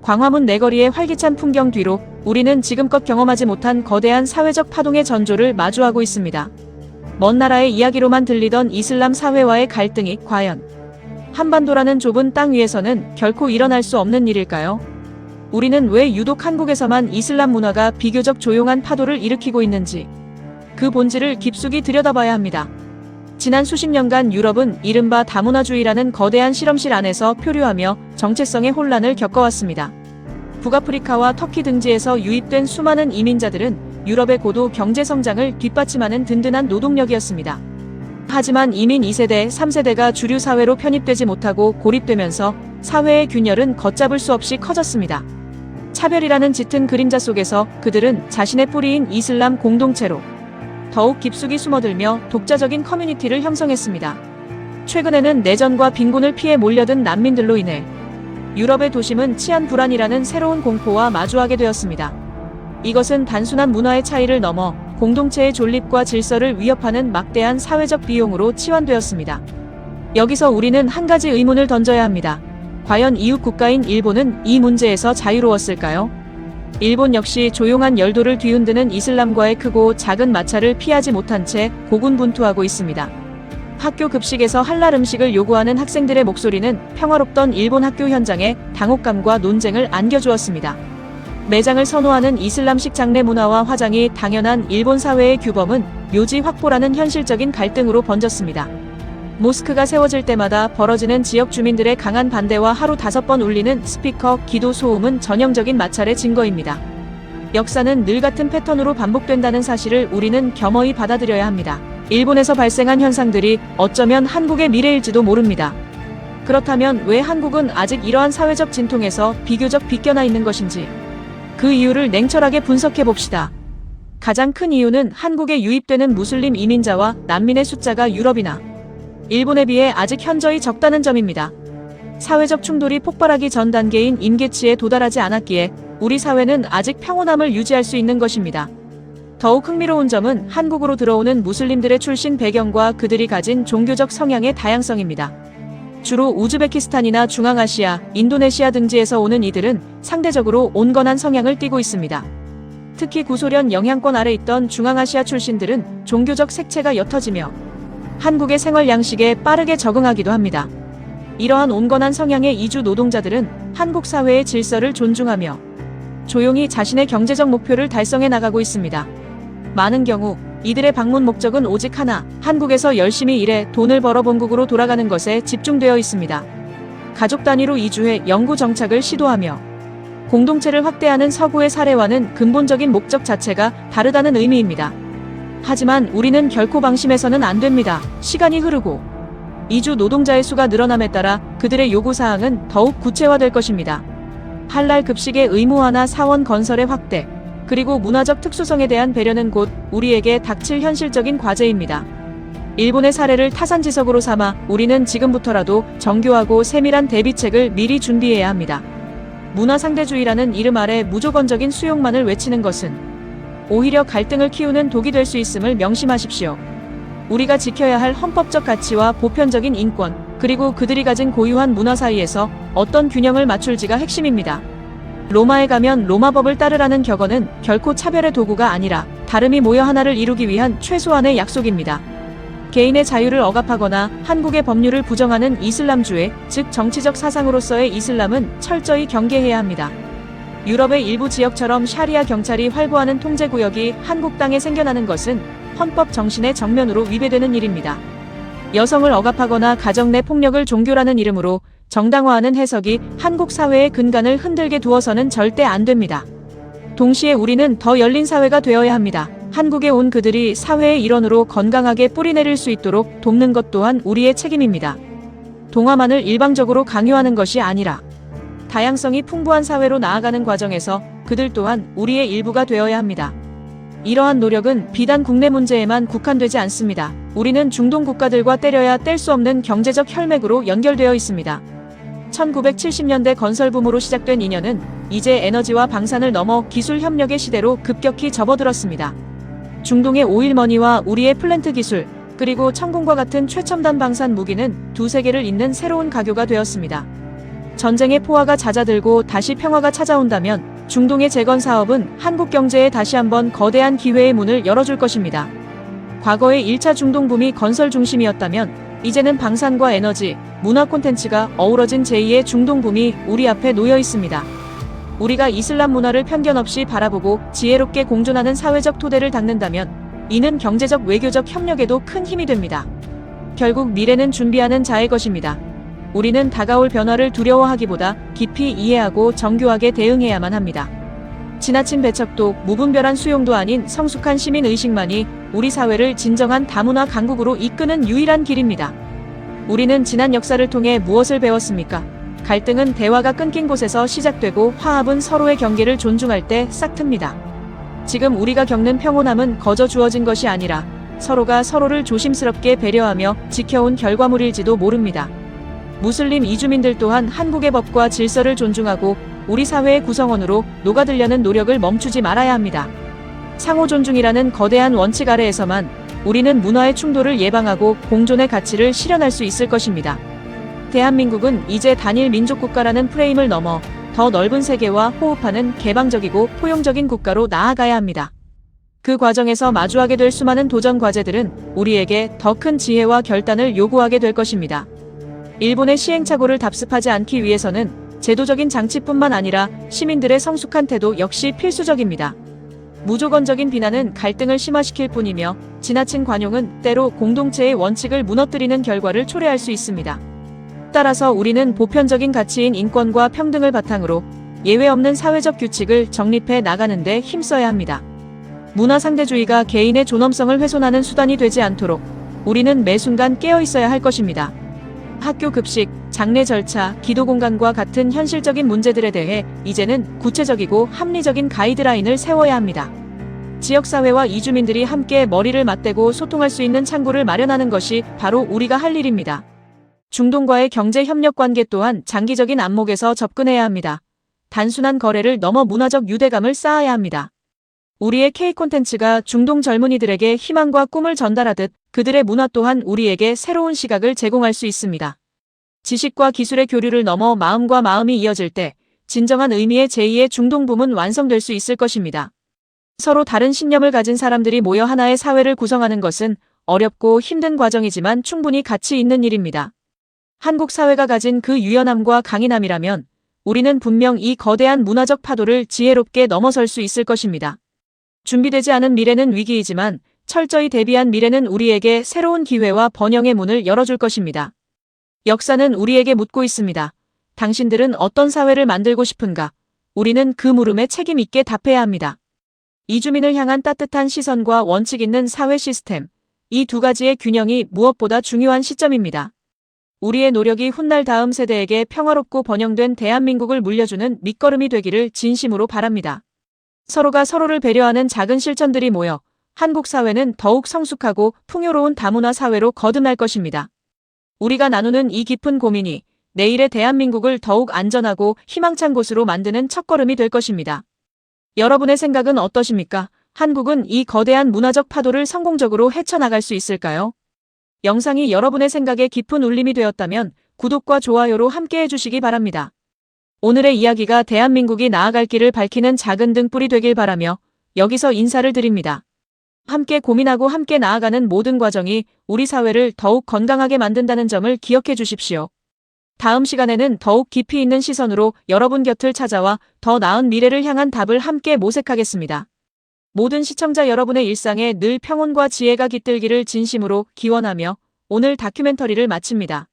광화문 내거리의 활기찬 풍경 뒤로 우리는 지금껏 경험하지 못한 거대한 사회적 파동의 전조를 마주하고 있습니다. 먼 나라의 이야기로만 들리던 이슬람 사회와의 갈등이 과연 한반도라는 좁은 땅 위에서는 결코 일어날 수 없는 일일까요? 우리는 왜 유독 한국에서만 이슬람 문화가 비교적 조용한 파도를 일으키고 있는지 그 본질을 깊숙이 들여다봐야 합니다. 지난 수십 년간 유럽은 이른바 다문화주의라는 거대한 실험실 안에서 표류하며 정체성의 혼란을 겪어왔습니다. 북아프리카와 터키 등지에서 유입된 수많은 이민자들은 유럽의 고도 경제 성장을 뒷받침하는 든든한 노동력이었습니다. 하지만 이민 2세대, 3세대가 주류 사회로 편입되지 못하고 고립되면서 사회의 균열은 걷잡을 수 없이 커졌습니다. 차별이라는 짙은 그림자 속에서 그들은 자신의 뿌리인 이슬람 공동체로 더욱 깊숙이 숨어들며 독자적인 커뮤니티를 형성했습니다. 최근에는 내전과 빈곤을 피해 몰려든 난민들로 인해 유럽의 도심은 치안 불안이라는 새로운 공포와 마주하게 되었습니다. 이것은 단순한 문화의 차이를 넘어 공동체의 존립과 질서를 위협하는 막대한 사회적 비용으로 치환되었습니다. 여기서 우리는 한 가지 의문을 던져야 합니다. 과연 이웃 국가인 일본은 이 문제에서 자유로웠을까요? 일본 역시 조용한 열도를 뒤흔드는 이슬람과의 크고 작은 마찰을 피하지 못한 채 고군분투하고 있습니다. 학교 급식에서 할랄 음식을 요구하는 학생들의 목소리는 평화롭던 일본 학교 현장에 당혹감과 논쟁을 안겨주었습니다. 매장을 선호하는 이슬람식 장례 문화와 화장이 당연한 일본 사회의 규범은 묘지 확보라는 현실적인 갈등으로 번졌습니다. 모스크가 세워질 때마다 벌어지는 지역 주민들의 강한 반대와 하루 5번 울리는 스피커 기도 소음은 전형적인 마찰의 증거입니다. 역사는 늘 같은 패턴으로 반복된다는 사실을 우리는 겸허히 받아들여야 합니다. 일본에서 발생한 현상들이 어쩌면 한국의 미래일지도 모릅니다. 그렇다면 왜 한국은 아직 이러한 사회적 진통에서 비교적 비껴나 있는 것인지 그 이유를 냉철하게 분석해 봅시다. 가장 큰 이유는 한국에 유입되는 무슬림 이민자와 난민의 숫자가 유럽이나 일본에 비해 아직 현저히 적다는 점입니다. 사회적 충돌이 폭발하기 전 단계인 임계치에 도달하지 않았기에 우리 사회는 아직 평온함을 유지할 수 있는 것입니다. 더욱 흥미로운 점은 한국으로 들어오는 무슬림들의 출신 배경과 그들이 가진 종교적 성향의 다양성입니다. 주로 우즈베키스탄이나 중앙아시아, 인도네시아 등지에서 오는 이들은 상대적으로 온건한 성향을 띠고 있습니다. 특히 구소련 영향권 아래 있던 중앙아시아 출신들은 종교적 색채가 옅어지며 한국의 생활 양식에 빠르게 적응하기도 합니다. 이러한 온건한 성향의 이주 노동자들은 한국 사회의 질서를 존중하며 조용히 자신의 경제적 목표를 달성해 나가고 있습니다. 많은 경우 이들의 방문 목적은 오직 하나, 한국에서 열심히 일해 돈을 벌어 본국으로 돌아가는 것에 집중되어 있습니다. 가족 단위로 이주해 영구 정착을 시도하며 공동체를 확대하는 서구의 사례와는 근본적인 목적 자체가 다르다는 의미입니다. 하지만 우리는 결코 방심해서는 안 됩니다. 시간이 흐르고 이주 노동자의 수가 늘어남에 따라 그들의 요구사항은 더욱 구체화될 것입니다. 할랄 급식의 의무화나 사원 건설의 확대, 그리고 문화적 특수성에 대한 배려는 곧 우리에게 닥칠 현실적인 과제입니다. 일본의 사례를 타산지석으로 삼아 우리는 지금부터라도 정교하고 세밀한 대비책을 미리 준비해야 합니다. 문화상대주의라는 이름 아래 무조건적인 수용만을 외치는 것은 오히려 갈등을 키우는 독이 될 수 있음을 명심하십시오. 우리가 지켜야 할 헌법적 가치와 보편적인 인권, 그리고 그들이 가진 고유한 문화 사이에서 어떤 균형을 맞출지가 핵심입니다. 로마에 가면 로마법을 따르라는 격언은 결코 차별의 도구가 아니라 다름이 모여 하나를 이루기 위한 최소한의 약속입니다. 개인의 자유를 억압하거나 한국의 법률을 부정하는 이슬람주의, 즉 정치적 사상으로서의 이슬람은 철저히 경계해야 합니다. 유럽의 일부 지역처럼 샤리아 경찰이 활보하는 통제구역이 한국 땅에 생겨나는 것은 헌법 정신의 정면으로 위배되는 일입니다. 여성을 억압하거나 가정 내 폭력을 종교라는 이름으로 정당화하는 해석이 한국 사회의 근간을 흔들게 두어서는 절대 안 됩니다. 동시에 우리는 더 열린 사회가 되어야 합니다. 한국에 온 그들이 사회의 일원으로 건강하게 뿌리내릴 수 있도록 돕는 것 또한 우리의 책임입니다. 동화만을 일방적으로 강요하는 것이 아니라 다양성이 풍부한 사회로 나아가는 과정에서 그들 또한 우리의 일부가 되어야 합니다. 이러한 노력은 비단 국내 문제에만 국한되지 않습니다. 우리는 중동 국가들과 때려야 뗄 수 없는 경제적 혈맥으로 연결되어 있습니다. 1970년대 건설붐으로 시작된 인연은 이제 에너지와 방산을 넘어 기술 협력의 시대로 급격히 접어들었습니다. 중동의 오일머니와 우리의 플랜트 기술, 그리고 천궁과 같은 최첨단 방산 무기는 두 세계를 잇는 새로운 가교가 되었습니다. 전쟁의 포화가 잦아들고 다시 평화가 찾아온다면 중동의 재건 사업은 한국 경제에 다시 한번 거대한 기회의 문을 열어줄 것입니다. 과거의 1차 중동 붐이 건설 중심이었다면 이제는 방산과 에너지, 문화 콘텐츠가 어우러진 제2의 중동 붐이 우리 앞에 놓여 있습니다. 우리가 이슬람 문화를 편견 없이 바라보고 지혜롭게 공존하는 사회적 토대를 닦는다면 이는 경제적 외교적 협력에도 큰 힘이 됩니다. 결국 미래는 준비하는 자의 것입니다. 우리는 다가올 변화를 두려워하기보다 깊이 이해하고 정교하게 대응해야만 합니다. 지나친 배척도 무분별한 수용도 아닌 성숙한 시민의식만이 우리 사회를 진정한 다문화 강국으로 이끄는 유일한 길입니다. 우리는 지난 역사를 통해 무엇을 배웠습니까? 갈등은 대화가 끊긴 곳에서 시작되고 화합은 서로의 경계를 존중할 때 싹틉니다. 지금 우리가 겪는 평온함은 거저 주어진 것이 아니라 서로가 서로를 조심스럽게 배려하며 지켜온 결과물일지도 모릅니다. 무슬림 이주민들 또한 한국의 법과 질서를 존중하고 우리 사회의 구성원으로 녹아들려는 노력을 멈추지 말아야 합니다. 상호 존중이라는 거대한 원칙 아래에서만 우리는 문화의 충돌을 예방하고 공존의 가치를 실현할 수 있을 것입니다. 대한민국은 이제 단일 민족 국가라는 프레임을 넘어 더 넓은 세계와 호흡하는 개방적이고 포용적인 국가로 나아가야 합니다. 그 과정에서 마주하게 될 수많은 도전 과제들은 우리에게 더 큰 지혜와 결단을 요구하게 될 것입니다. 일본의 시행착오를 답습하지 않기 위해서는 제도적인 장치뿐만 아니라 시민들의 성숙한 태도 역시 필수적입니다. 무조건적인 비난은 갈등을 심화시킬 뿐이며 지나친 관용은 때로 공동체의 원칙을 무너뜨리는 결과를 초래할 수 있습니다. 따라서 우리는 보편적인 가치인 인권과 평등을 바탕으로 예외 없는 사회적 규칙을 정립해 나가는 데 힘써야 합니다. 문화 상대주의가 개인의 존엄성을 훼손하는 수단이 되지 않도록 우리는 매 순간 깨어 있어야 할 것입니다. 학교 급식, 장례 절차, 기도 공간과 같은 현실적인 문제들에 대해 이제는 구체적이고 합리적인 가이드라인을 세워야 합니다. 지역사회와 이주민들이 함께 머리를 맞대고 소통할 수 있는 창구를 마련하는 것이 바로 우리가 할 일입니다. 중동과의 경제 협력 관계 또한 장기적인 안목에서 접근해야 합니다. 단순한 거래를 넘어 문화적 유대감을 쌓아야 합니다. 우리의 K 콘텐츠가 중동 젊은이들에게 희망과 꿈을 전달하듯 그들의 문화 또한 우리에게 새로운 시각을 제공할 수 있습니다. 지식과 기술의 교류를 넘어 마음과 마음이 이어질 때 진정한 의미의 제2의 중동 붐은 완성될 수 있을 것입니다. 서로 다른 신념을 가진 사람들이 모여 하나의 사회를 구성하는 것은 어렵고 힘든 과정이지만 충분히 가치 있는 일입니다. 한국 사회가 가진 그 유연함과 강인함이라면 우리는 분명 이 거대한 문화적 파도를 지혜롭게 넘어설 수 있을 것입니다. 준비되지 않은 미래는 위기이지만 철저히 대비한 미래는 우리에게 새로운 기회와 번영의 문을 열어줄 것입니다. 역사는 우리에게 묻고 있습니다. 당신들은 어떤 사회를 만들고 싶은가? 우리는 그 물음에 책임 있게 답해야 합니다. 이주민을 향한 따뜻한 시선과 원칙 있는 사회 시스템, 이 두 가지의 균형이 무엇보다 중요한 시점입니다. 우리의 노력이 훗날 다음 세대에게 평화롭고 번영된 대한민국을 물려주는 밑거름이 되기를 진심으로 바랍니다. 서로가 서로를 배려하는 작은 실천들이 모여 한국 사회는 더욱 성숙하고 풍요로운 다문화 사회로 거듭날 것입니다. 우리가 나누는 이 깊은 고민이 내일의 대한민국을 더욱 안전하고 희망찬 곳으로 만드는 첫걸음이 될 것입니다. 여러분의 생각은 어떠십니까? 한국은 이 거대한 문화적 파도를 성공적으로 헤쳐나갈 수 있을까요? 영상이 여러분의 생각에 깊은 울림이 되었다면 구독과 좋아요로 함께 해주시기 바랍니다. 오늘의 이야기가 대한민국이 나아갈 길을 밝히는 작은 등불이 되길 바라며 여기서 인사를 드립니다. 함께 고민하고 함께 나아가는 모든 과정이 우리 사회를 더욱 건강하게 만든다는 점을 기억해 주십시오. 다음 시간에는 더욱 깊이 있는 시선으로 여러분 곁을 찾아와 더 나은 미래를 향한 답을 함께 모색하겠습니다. 모든 시청자 여러분의 일상에 늘 평온과 지혜가 깃들기를 진심으로 기원하며 오늘 다큐멘터리를 마칩니다.